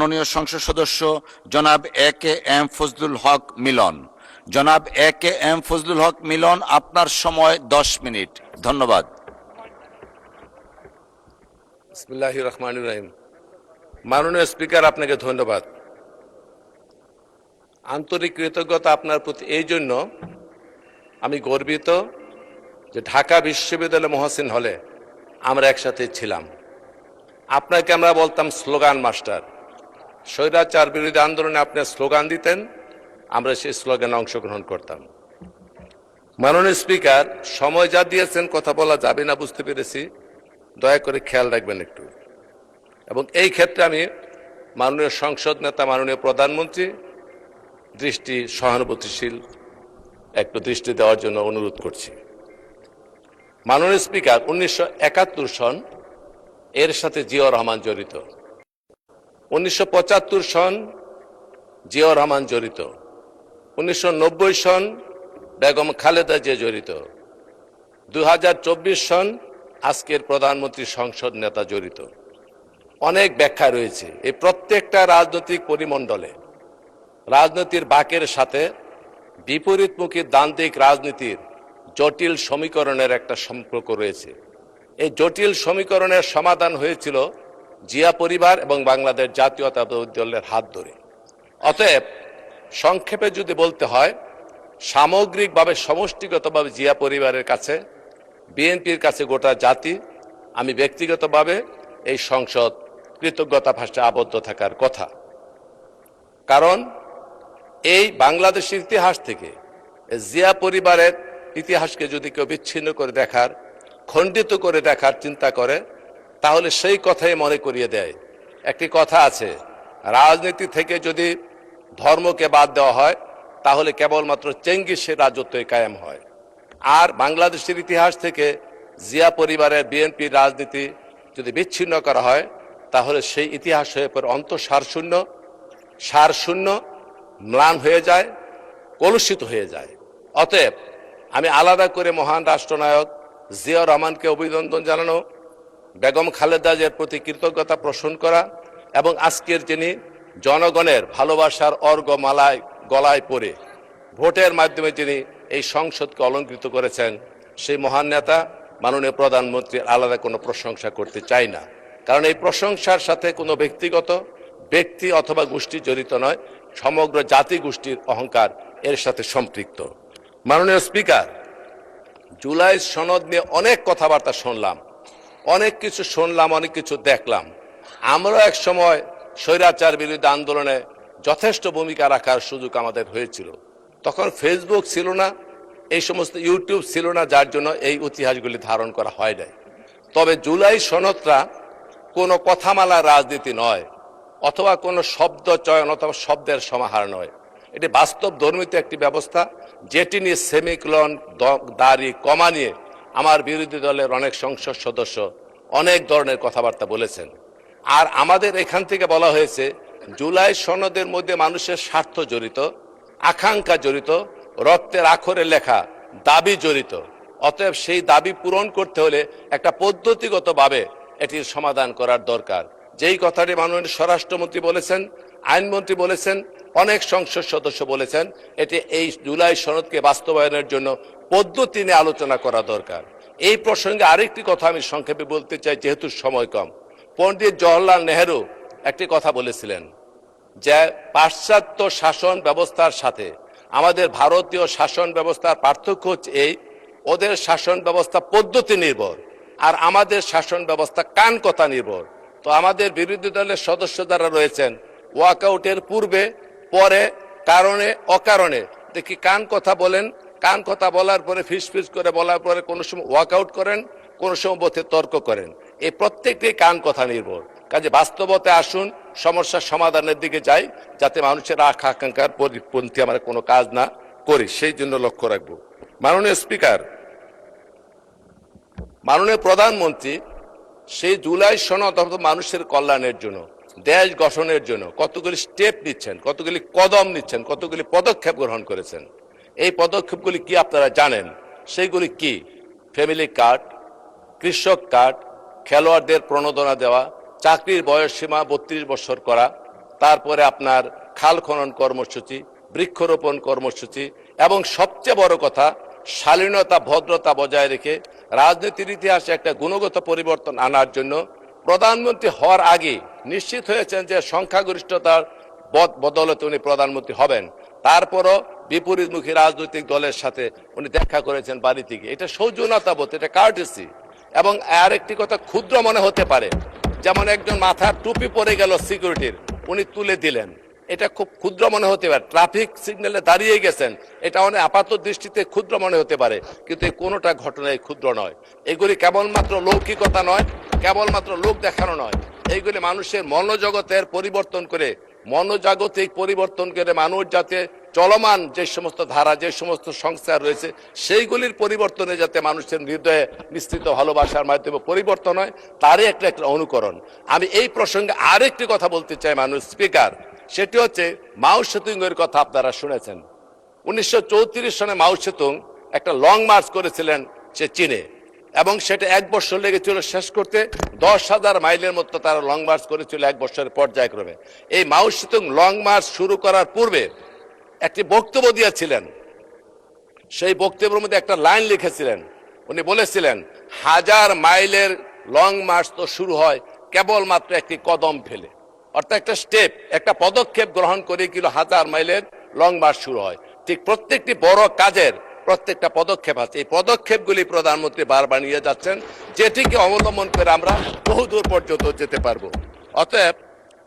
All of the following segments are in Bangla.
মাননীয় সংসদ সদস্য জনাব এ কে এম ফজলুল হক মিলন। জনাব এ কে এম ফজলুল হক মিলন, আপনার সময় 10 মিনিট। ধন্যবাদ। বিসমিল্লাহির রহমানির রহিম। মাননীয় স্পিকার, আপনাকে ধন্যবাদ। আন্তরিক কৃতজ্ঞতা আপনার প্রতি এই জন্য আমি গর্বিত যে ঢাকা বিশ্ববিদ্যালয় মহসিন হলে আমরা একসাথে ছিলাম। আপনাকে আমরা বলতাম স্লোগান মাস্টার। স্বৈরাচার বিরোধী আন্দোলনে আপনি স্লোগান দিতেন, আমরা সেই স্লোগানে অংশগ্রহণ করতাম। মাননীয় স্পিকার, সময় যা দিয়েছেন কথা বলা যাবে না বুঝতে পেরেছি, দয়া করে খেয়াল রাখবেন একটু। এবং এই ক্ষেত্রে আমি মাননীয় সংসদ নেতা, মাননীয় প্রধানমন্ত্রী দৃষ্টি সহানুভূতিশীল একটু দৃষ্টি দেওয়ার জন্য অনুরোধ করছি। মাননীয় স্পিকার, 1971 সন এর সাথে জিয়াউর রহমান জড়িত, 1975 সন জিয়াউর রহমান জড়িত, 1990 সন বেগম খালেদা জিয়া জড়িত, 2024 সন আজকের প্রধানমন্ত্রী সংসদ নেতা জড়িত। অনেক ব্যাখ্যা রয়েছে। এই প্রত্যেকটা রাজনৈতিক পরিমণ্ডলে রাজনীতির বাঁকের সাথে বিপরীতমুখী দ্বান্দ্বিক রাজনীতির জটিল সমীকরণের একটা সম্পর্ক রয়েছে। এই জটিল সমীকরণের সমাধান হয়েছিল জিয়া পরিবার এবং বাংলাদেশ জাতীয়তাবাদী দলের হাত ধরে। অতএব সংক্ষেপে যদি বলতে হয়, সামগ্রিকভাবে সমষ্টিগতভাবে জিয়া পরিবারের কাছে, বিএনপির কাছে গোটা জাতি, আমি ব্যক্তিগতভাবে এই সংসদ কৃতজ্ঞতা ভাষায় আবদ্ধ থাকার কথা। কারণ এই বাংলাদেশের ইতিহাস থেকে জিয়া পরিবারের ইতিহাসকে যদি কেউ বিচ্ছিন্ন করে দেখার, খণ্ডিত করে দেখার চিন্তা করে, তাহলে সেই কথাই মনে করিয়ে দেয়। একটি কথা আছে, রাজনীতি থেকে যদি ধর্মকে বাদ দেওয়া হয় তাহলে কেবলমাত্র চেঙ্গিসের রাজত্বই কায়েম হয়। আর বাংলাদেশের ইতিহাস থেকে জিয়া পরিবারের বিএনপির রাজনীতি যদি বিচ্ছিন্ন করা হয় তাহলে সেই ইতিহাস হয়ে পড়ে অন্তঃসারশূন্য, সারশূন্য, ম্লান হয়ে যায়, কলুষিত হয়ে যায়। অতএব আমি আলাদা করে মহান রাষ্ট্রনায়ক জিয়াউর রহমানকে অভিনন্দন জানানো, বেগম খালেদা জিয়ার প্রতি কৃতজ্ঞতা পোষণ করা এবং আজকের যিনি জনগণের ভালোবাসার অর্ঘ মালায় গলায় পরে ভোটের মাধ্যমে যিনি এই সংসদকে অলঙ্কৃত করেছেন, সেই মহান নেতা মাননীয় প্রধানমন্ত্রীর আলাদা কোনো প্রশংসা করতে চাই না। কারণ এই প্রশংসার সাথে কোনো ব্যক্তি অথবা গোষ্ঠী জড়িত নয়, সমগ্র জাতি গোষ্ঠীর অহংকার এর সাথে সম্পৃক্ত। মাননীয় স্পিকার, জুলাই সনদ নিয়ে অনেক কথাবার্তা শুনলাম, অনেক কিছু দেখলাম। আমরা এক সময় স্বৈরাচার বিরোধী আন্দোলনে যথেষ্ট ভূমিকা রাখার সুযোগ আমাদের হয়েছিল। তখন ফেসবুক ছিল না, এই সমস্ত ইউটিউব ছিল না, যার জন্য এই ইতিহাসগুলি ধারণ করা হয় নাই। তবে জুলাই সনদটা কোনো কথামালা রাজনীতি নয়, অথবা কোনো শব্দ চয়ন অথবা শব্দের সমাহার নয়। এটি বাস্তব ধর্মিত একটি ব্যবস্থা, যেটি নিয়ে সেমিকলন, দাড়ি, কমা নিয়ে আমার বিরোধী দলের অনেক সংসদ সদস্য অনেক ধরনের কথাবার্তা বলেছেন। আর আমাদের এখান থেকে বলা হয়েছে জুলাই সনদের মধ্যে মানুষের স্বার্থ জড়িত, আকাঙ্ক্ষা জড়িত, রক্তের আখরে লেখা দাবি জড়িত। অতএব সেই দাবি পূরণ করতে হলে একটা পদ্ধতিগতভাবে এটির সমাধান করার দরকার। যেই কথাটি মাননীয় স্বরাষ্ট্রমন্ত্রী বলেছেন, আইনমন্ত্রী বলেছেন, অনেক সংসদ সদস্য বলেছেন, এটি এই জুলাই সনদকে বাস্তবায়নের জন্য পদ্ধতি নিয়ে আলোচনা করা দরকার। এই প্রসঙ্গে আরেকটি কথা আমি সংক্ষেপে বলতে চাই, যেহেতু সময় কম। পণ্ডিত জওহরলাল নেহেরু একটি কথা বলেছিলেন যে পাশ্চাত্য শাসন ব্যবস্থার সাথে আমাদের ভারতীয় শাসন ব্যবস্থার পার্থক্য হচ্ছে এই, ওদের শাসন ব্যবস্থা পদ্ধতি নির্ভর আর আমাদের শাসন ব্যবস্থা কান কথা নির্ভর। তো আমাদের বিরোধী দলের সদস্য যারা রয়েছেন, ওয়াকআউটের পূর্বে, পরে, কারণে, অকারণে দেখি কান কথা বলেন, কান কথা বলার পরে ফিস করে বলার পরে কোনো সময় ওয়াকআউট করেন, কোনো সময় বোধে তর্ক করেন। এই প্রত্যেকটি কান কথা নির্ভর। কাজে বাস্তবতে আসুন, সমস্যার সমাধানের দিকে যাই, যাতে মানুষের আকাঙ্ক্ষার পরিপন্থী আমরা কোনো কাজ না করি, সেই জন্য লক্ষ্য রাখবো। মাননীয় স্পিকার, মাননীয় প্রধানমন্ত্রী সেই জুলাই সনদ মানুষের কল্যাণের জন্য, দেশ গঠনের জন্য কতগুলি স্টেপ নিচ্ছেন, কতগুলি কদম নিচ্ছেন, কতগুলি পদক্ষেপ গ্রহণ করেছেন। এই পদক্ষেপগুলি কি আপনারা জানেন? সেইগুলি কি? ফ্যামিলি কার্ড, কৃষক কার্ড, খেলোয়াড়দের প্রণোদনা দেওয়া, চাকরির বয়সসীমা 32 বছর করা, তারপরে আপনার খাল খনন কর্মসূচি, বৃক্ষরোপণ কর্মসূচি, এবং সবচেয়ে বড় কথা শালীনতা ভদ্রতা বজায় রেখে রাজনীতির ইতিহাসে একটা গুণগত পরিবর্তন আনার জন্য প্রধানমন্ত্রী হওয়ার আগে নিশ্চিত হয়েছেন যে সংখ্যাগরিষ্ঠতার বদৌলতে উনি প্রধানমন্ত্রী হবেন। তারপরও বিপরীতমুখী রাজনৈতিক দলের সাথে উনি দেখা করেছেন বাড়িতে গিয়ে। এটা সৌজন্যতা বোধ, এটা কার্টেসি। এবং আর একটি কথা ক্ষুদ্র মনে হতে পারে, যেমন একজন মাথার টুপি পরে গেল সিকিউরিটির, উনি তুলে দিলেন, এটা খুব ক্ষুদ্র মনে হতে পারে। ট্রাফিক সিগন্যালে দাঁড়িয়ে গেছেন, এটা অনেক আপাত দৃষ্টিতে ক্ষুদ্র মনে হতে পারে, কিন্তু এই কোনোটা ঘটনায় ক্ষুদ্র নয়। এগুলি কেবলমাত্র লৌকিকতা নয়, কেবলমাত্র লোক দেখানো নয়, এইগুলি মানুষের মনোজগতের পরিবর্তন করে, মনোজাগতিক পরিবর্তন করে মানুষ যাতে চলমান যে সমস্ত ধারা, যে সমস্ত সংস্কার রয়েছে, সেইগুলির পরিবর্তনে যাতে মানুষের হৃদয়ে মিশ্রিত ভালোবাসার মাধ্যমে পরিবর্তন হয়, তারই একটা অনুকরণ। আমি এই প্রসঙ্গে আরেকটি কথা বলতে চাই মাননীয় স্পিকার, সেটি হচ্ছে মাও সেতুং এর কথা আপনারা শুনেছেন। 1934 সনে মাও সেতুং একটা লং মার্চ করেছিলেন সে চীনে, এবং সেটা 1 বছর লেগেছিল শেষ করতে। 10,000 মাইলের মতো তারা লং মার্চ করেছিল 1 বছরের পর্যায়ক্রমে। এই মাও সেতুং লং মার্চ শুরু করার পূর্বে একটি বক্তব্য দিয়েছিলেন। সেই বক্তব্যের মধ্যে একটা লাইন লিখেছিলেন, উনি বলেছিলেন 1000 মাইলের লং মার্চ তো শুরু হয় কেবলমাত্র একটি কদম ফেলে, অর্থাৎ একটা স্টেপ, একটা পদক্ষেপ গ্রহণ করে কিন্তু 1000 মাইলের লং মার্চ শুরু হয়। ঠিক প্রত্যেকটি বড় কাজের প্রত্যেকটা পদক্ষেপ আছে, এই পদক্ষেপগুলি প্রধানমন্ত্রী বারবার নিয়ে যাচ্ছেন, যেটিকে অবলম্বন করে আমরা বহুদূর পর্যন্ত যেতে পারবো। অতএব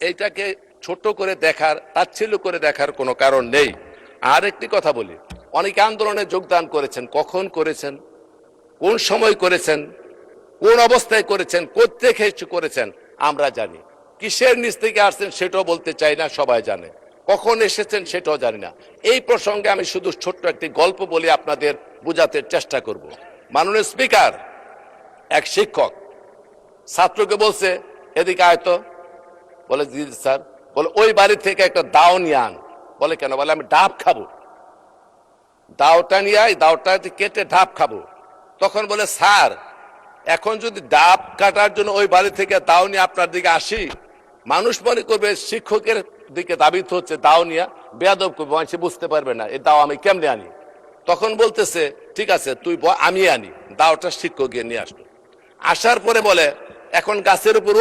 এইটাকে ছোট করে দেখার, তাচ্ছিল্য করে দেখার কোনো কারণ নেই। আর একটি কথা বলি, অনেকে আন্দোলনে যোগদান করেছেন, কখন করেছেন, কোন সময় করেছেন, কোন অবস্থায় করেছেন, কোত্থেকে করেছেন আমরা জানি। কিসের নিচ থেকে আসছেন সেটাও বলতে চাই না, সবাই জানে। কখন এসেছেন সেটাও জানি না। এই প্রসঙ্গে আমি শুধু ছোট্ট একটি গল্প বলে আপনাদের বোঝাতে চেষ্টা করব। মাননীয় স্পিকার, এক শিক্ষক ছাত্রকে বলছে এদিকে আয়তো, বলে জি স্যার, বলে ওই বাড়ি থেকে একটা দাও নিয়ে আন। বলে কেন? বলে আমি ডাব খাবো। দাওটা নিয়ে আয়, দাওটা কেটে ডাব খাবো। তখন বলে স্যার, এখন যদি ডাব কাটার জন্য ওই বাড়ি থেকে দাও নিয়ে আপনার দিকে আসি, মানুষ মনে করবে শিক্ষকের দিকে দাবিত হচ্ছে দাও নিয়ে, বেয়াদব করবে, মানুষ বুঝতে পারবে না এই দাও আমি কেমনে আনি। তখন বলতেছে ঠিক আছে তুই আমি আনি। দাওটা শিক্ষক গিয়ে নিয়ে আসলো। আসার পরে বলে এখন গাছের উপর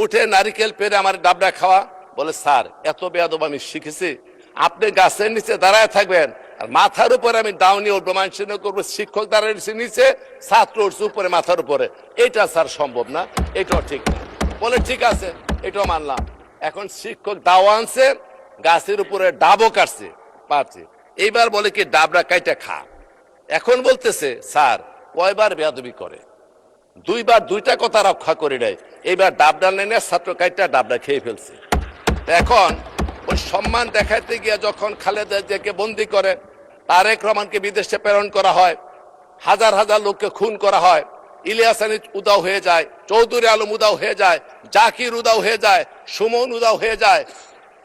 উঠে নারিকেল পেরে আমার ডাবটা খাওয়া। বলে স্যার, এত বেয়াদব আমি শিখেছি, আপনি গাছের নিচে দাঁড়ায় থাকবেন আর মাথার উপরে আমি দাও নিয়ে উঠবো, মানুষ করবো শিক্ষক দাঁড়িয়েছে নিচে, ছাত্র উঠছে উপরে মাথার উপরে, এটা স্যার সম্ভব না, এটাও ঠিক না। বলে ঠিক আছে, এটাও মানলাম। এখন শিক্ষক দাও আনছে, গাছের উপরে ডাবও কাটছে, পারছে। এইবার বলে কি ডাবরা কাইটা খা। এখন বলতেছে স্যার কয়বার বেয়াদবি করে, 2 বার 2টা কথা রক্ষা করে নেয়, এইবার ডাবডা নেনে ছাত্র কাইটা ডাবডা খেয়ে ফেলছে। এখন ওই সম্মান দেখাইতে গিয়ে যখন খালেদা জিয়াকে বন্দি করে, তারেক রহমানকে বিদেশে প্রেরণ করা হয়, হাজার হাজার লোককে খুন করা হয়, ইলিয়াস আলী উদাও হয়ে যায়, চৌধুরী আলম উদাও হয়ে যায়, জাকির উদাও হয়ে যায়, সুমন উদাও হয়ে যায়,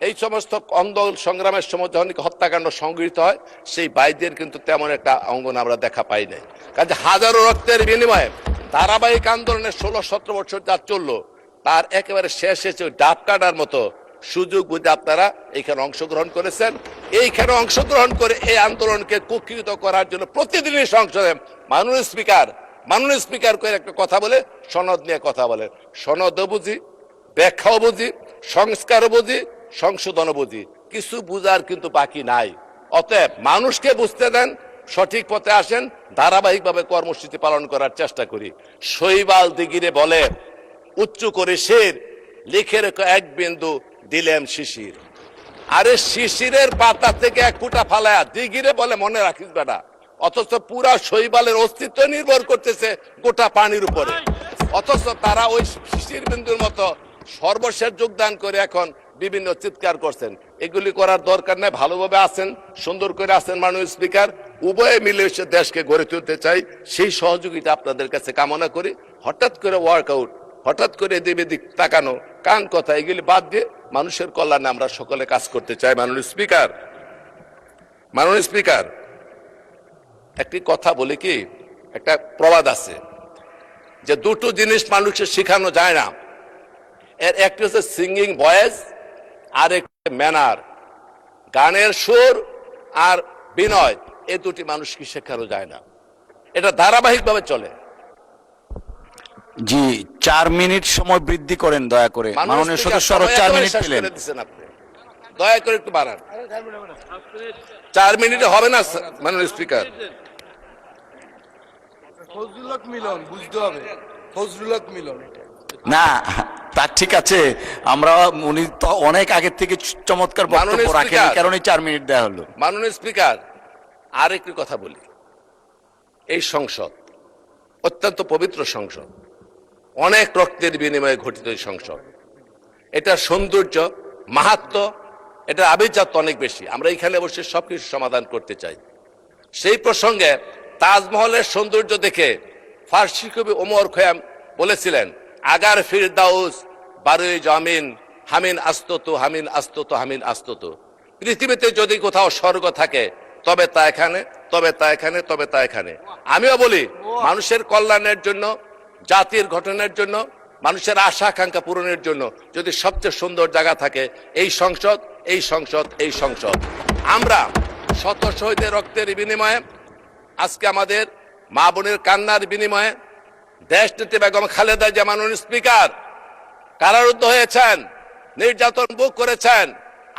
এই সমস্ত আন্দোলন সংগ্রামের সময় যখন হত্যাকাণ্ড সংঘটিত হয়, সেই বাইদের কিন্তু তেমন একটা অঙ্গন আমরা দেখা পাই নাই। কাজে হাজারো রক্তের বিনিময়ে ধারাবাহিক আন্দোলনের 16-17 বছর যা চললো, তার একেবারে শেষ এসে ডাব কাটার মতো সুযোগ বুঝে আপনারা এইখানে অংশগ্রহণ করেছেন। এইখানে অংশগ্রহণ করে এই আন্দোলনকে কুক্ষিগত করার জন্য প্রতিদিনই সংসদে মাননীয় স্পিকার করে একটা কথা বলে, সনদ নিয়ে কথা বলেন। সনদও বুঝি, ব্যাখ্যাও বুঝি, সংস্কারও বুঝি, সংশোধনও বুঝি, কিছু বুঝার কিন্তু বাকি নাই। অতএব মানুষকে বুঝতে দেন, সঠিক পথে আসেন, ধারাবাহিকভাবে কর্মসূচি পালন করার চেষ্টা করি। শৈবাল দিগিরে বলে উচ্চ করে শির, লিখে রেখো এক বিন্দু দিলেম শিশির। আরে শিশিরের পাতা থেকে 1 ফুটা ফালায়া দিগিরে বলে মনে রাখিস বেটা, অথচ পুরা শৈবালের অস্তিত্ব নির্ভর করতেছে গোটা পানির উপরে। অথচ তারা ওই শিশির বিন্দুর মতো সর্বশেষ যোগদান করে এখন বিভিন্ন চিৎকার করছেন। এগুলি করার দরকার নেই, ভালোভাবে আছেন, সুন্দর করে আছেন মাননীয় স্পিকার। উভয়ে মিলে দেশকে গড়ে তুলতে চাই, সেই সহযোগিতা আপনাদের কাছে কামনা করি। হঠাৎ করে ওয়ার্কআউট, হঠাৎ করে এদিক এদিক তাকানো, কান কথা, এগুলি বাদ দিয়ে মানুষের কল্যাণে আমরা সকলে কাজ করতে চাই। মাননীয় স্পিকার, একটি কথা বলি কি, একটা প্রবাদ আছে যে 2টো জিনিস মানুষকে শেখানো যায় না, এর একটি হচ্ছে সিঙ্গিং ভয়েস, আর একটি ম্যানার। গানের সুর আর বিনয়, এ দুটি মানুষকে শেখানো যায় না, এটা ধারাবাহিকভাবে চলে। জি, 4 মিনিট সময় বৃদ্ধি করেন দয়া করে। মাননীয় সদস্য আরো 4 মিনিট পেলেন। আপনি দয়া করে একটু বাড়ান। 4 মিনিটে হবে না মাননীয় স্পিকার। ফজলুল হক মিলন, বুঝতে হবে ফজলুল হক মিলন। না, তা ঠিক আছে, আমরা উনি তো অনেক আগে থেকে চমৎকার বক্তব্য রাখেন, এই কারণে 4 মিনিট দেওয়া হলো। মাননীয় স্পিকার, আর একটি কথা বলি। এই সংসদ অত্যন্ত পবিত্র সংসদ, অনেক রক্তের বিনিময়ে গঠিত এই সংসদ। এটার সৌন্দর্য, মাহাত্ম্য, এটার আভিজাত্য অনেক বেশি। আমরা এখানে বসে সবকিছু সমাধান করতে চাই। সেই প্রসঙ্গে তাজমহলের সৌন্দর্য দেখে ফার্সি কবি ওমর খৈয়াম বলেছিলেন, আগার ফিরদাউস বারোই জামিন হামিন আস্তত হামিন আস্তত হামিন আস্তত। পৃথিবীতে যদি কোথাও স্বর্গ থাকে তবে তা এখানে, তবে তা এখানে, তবে তা এখানে। আমিও বলি, মানুষের কল্যাণের জন্য, জাতির গঠনের জন্য, মানুষের আশা আকাঙ্ক্ষা পূরণের জন্য যদি সবচেয়ে সুন্দর জায়গা থাকে এই সংসদ, এই সংসদ, এই সংসদ। আমরা শত শহীদের রক্তের বিনিময়ে, আজকে আমাদের মা বোনের কান্নার বিনিময়ে দেশনেত্রী বেগম খালেদা জিয়া মাননীয় স্পিকার কারারুদ্ধ হয়েছেন, নির্যাতন ভোগ করেছেন,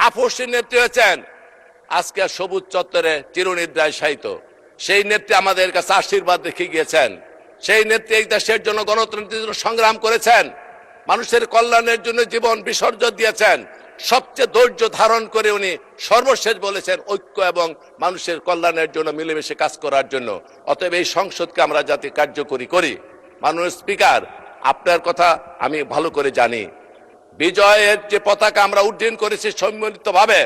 আপসের নেত্রী হয়েছেন, আজকে সবুজ চত্বরে চিরনিদ্রায় শায়িত। সেই নেত্রী আমাদের কাছে আশীর্বাদ রেখে গিয়েছেন। সেই নেত্রী এই দেশের জন্য, গণতন্ত্রের জন্য সংগ্রাম করেছেন, মানুষের কল্যাণের জন্য জীবন বিসর্জন দিয়েছেন। সবচেয়ে ধৈর্য ধারণ করে উনি সর্বশেষ বলেছেন ঐক্য এবং মানুষের কল্যাণের জন্য মিলেমিশে কাজ করার জন্য। অতএব এই সংসদকে আমরা যাতে কার্যকরী করি। মাননীয় স্পিকার, আপনার কথা আমি ভালো করে জানি। বিজয়ের যে পতাকা আমরা উড্ডীন করেছি সম্মিলিতভাবে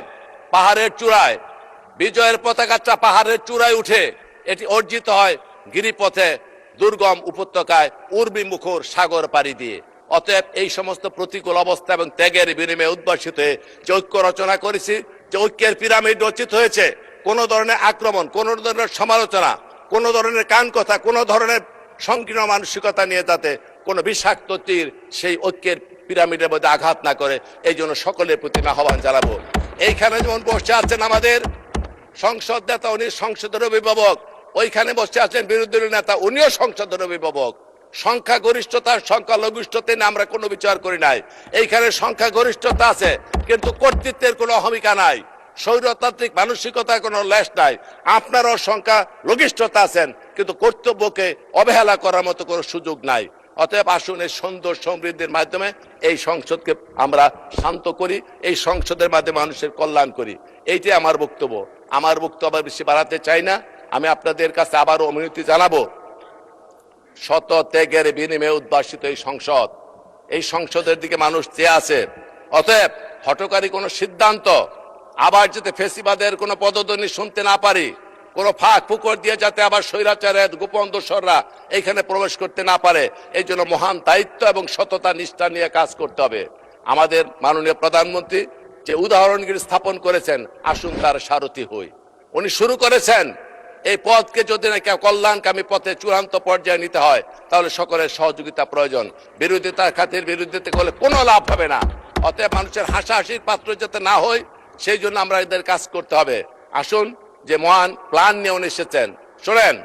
পাহাড়ের চূড়ায়, বিজয়ের পতাকাটা পাহাড়ের চূড়ায় উঠে এটি অর্জিত হয় গিরিপথে, দুর্গম উপত্যকায়, উর্বী মুখর সাগর পাড়ি দিয়ে। অতএব এই সমস্ত প্রতিকূল অবস্থা এবং ত্যাগের বিনিময়ে উদ্ভাসিত হয়ে যে ঐক্য রচনা করেছি, যে ঐক্যের পিরামিড রচিত হয়েছে, কোন ধরনের আক্রমণ, কোন ধরনের সমালোচনা, কোন ধরনের কান কথা, কোন ধরনের সংকীর্ণ মানসিকতা নিয়ে যাতে কোনো বিষাক্ত তীর সেই ঐক্যের পিরামিডের মধ্যে আঘাত না করে, এই জন্য সকলের প্রতি আহ্বান জানাবো। এইখানে যেমন বসে আছেন আমাদের সংসদ নেতা, উনি সংসদের অভিভাবক, ওইখানে বসে আছেন বিরোধী দলের নেতা, উনিও সংসদের অভিভাবক। সংখ্যাগরিষ্ঠতার সংখ্যালঘিষ্ঠতা নিয়ে আমরা কোনো বিচার করি নাই। এইখানে সংখ্যাগরিষ্ঠতা আছে, কিন্তু কর্তৃত্বের কোনো অহমিকা নাই, স্বৈরতান্ত্রিক মানসিকতার কোনো লেশ নাই। আপনারও সংখ্যা লঘিষ্ঠতা আছেন, কিন্তু কর্তব্যকে অবহেলা করার মতো কোনো সুযোগ নাই। অতএব আসুন এই সুন্দর সমৃদ্ধির মাধ্যমে এই সংসদকে আমরা শান্ত করি, এই সংসদের মাধ্যমে মানুষের কল্যাণ করি। এইটাই আমার বক্তব্য। আমার বক্তব্য বেশি বাড়াতে চাই না। আমি আপনাদের কাছে আবারও অনুরোধ জানাবো, শত ত্যাগের বিনিময়ে উদ্ভাসিত এই সংসদ, এই সংসদের দিকে মানুষ চেয়ে আছে। অতএব হঠকারী কোনো সিদ্ধান্ত, আবার যাতে ফেসিবাদের কোনো পদধ্বনি শুনতে না পারি, কোনো ফাঁক ফুকর দিয়ে যাতে আবার স্বৈরাচারের গোপন দোসররা এইখানে প্রবেশ করতে না পারে, এই জন্য মহান দায়িত্ব এবং সততা নিষ্ঠা নিয়ে কাজ করতে হবে। আমাদের মাননীয় প্রধানমন্ত্রী যে উদাহরণগুলি স্থাপন করেছেন, আসুন তার সারথি হই। উনি শুরু করেছেন, এই পথকে যদি নাকি কল্যাণকামী পথে চূড়ান্ত পর্যায়ে নিতে হয়, তাহলে সকলের সহযোগিতা প্রয়োজন। বিরোধিতার খাতির বিরোধিতা করলে কোনো লাভ হবে না। অতএব মানুষের হাসাহাসির পাত্র যাতে না হয়, সেই জন্য আমরা এদের কাজ করতে হবে। আসুন, যে মহান প্ল্যান নিয়ে উনি এসেছেন, শোনেন,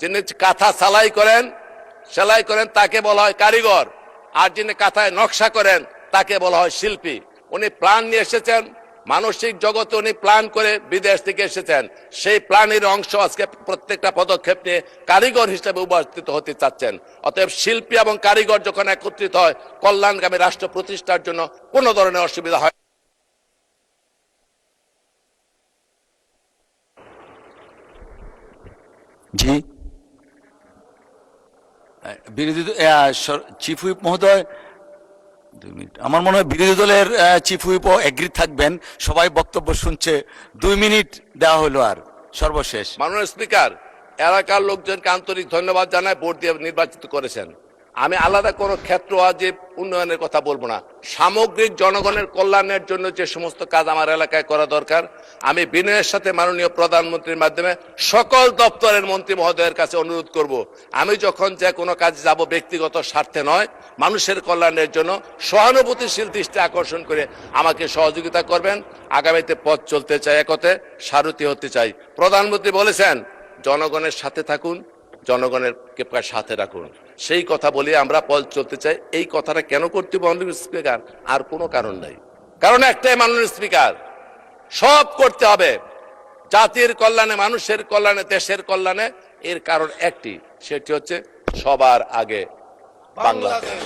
যিনি কাঁথা সেলাই করেন তাকে বলা হয় কারিগর, আর যিনি কাঁথায় নকশা করেন তাকে বলা হয় শিল্পী। উনি প্ল্যান নিয়ে এসেছেন, মানসিক জগতে উনি প্ল্যান করে বিদেশ থেকে এসেছেন। সেই প্ল্যানের অংশ আজকে প্রত্যেকটা পদক্ষেপ নিয়ে কারিগর হিসেবে উপস্থিত হতে চাচ্ছেন। অতএব শিল্পী এবং কারিগর যখন একত্রিত হয়, কল্যাণকামী রাষ্ট্র প্রতিষ্ঠার জন্য কোনো ধরনের অসুবিধা হয়। জি, বিরোধী চিফ হুইপ মহোদয়, 2 মিনিট। আমার মনে হয় বিরোধী দলের চিফ হুইপও এগ্রি থাকবেন, সবাই বক্তব্য শুনছে। 2 মিনিট দেওয়া হলো। আর সর্বশেষ মাননীয় স্পিকার, এলাকার লোকজনকে আন্তরিক ধন্যবাদ জানায়, ভোট দিয়ে নির্বাচিত করেছেন। আমি আলাদা কোনো ক্ষেত্র যে উন্নয়নের কথা বলবো না, সামগ্রিক জনগণের কল্যাণের জন্য যে সমস্ত কাজ আমার এলাকায় করা দরকার, আমি বিনয়ের সাথে মাননীয় প্রধানমন্ত্রীর মাধ্যমে সকল দপ্তরের মন্ত্রী মহোদয়ের কাছে অনুরোধ করব, আমি যখন যে কোনো কাজে যাব ব্যক্তিগত স্বার্থে নয়, মানুষের কল্যাণের জন্য সহানুভূতিশীল দৃষ্টি আকর্ষণ করে আমাকে সহযোগিতা করবেন। আগামীতে পথ চলতে চাই, একতে সারথি হতে চাই। প্রধানমন্ত্রী বলেছেন জনগণের সাথে থাকুন, জনগণের সাথে রাখুন, সেই কথা বলে আমরা পথ চলতে চাই। এই কথাটা কেন করতে হবে মাননীয় স্পিকার? আর কোনো কারণ নাই, কারণ একটাই মাননীয় স্পিকার, সব করতে হবে জাতির কল্যাণে, মানুষের কল্যাণে, দেশের কল্যাণে। এর কারণ একটি, সেটি হচ্ছে সবার আগে বাংলাদেশ।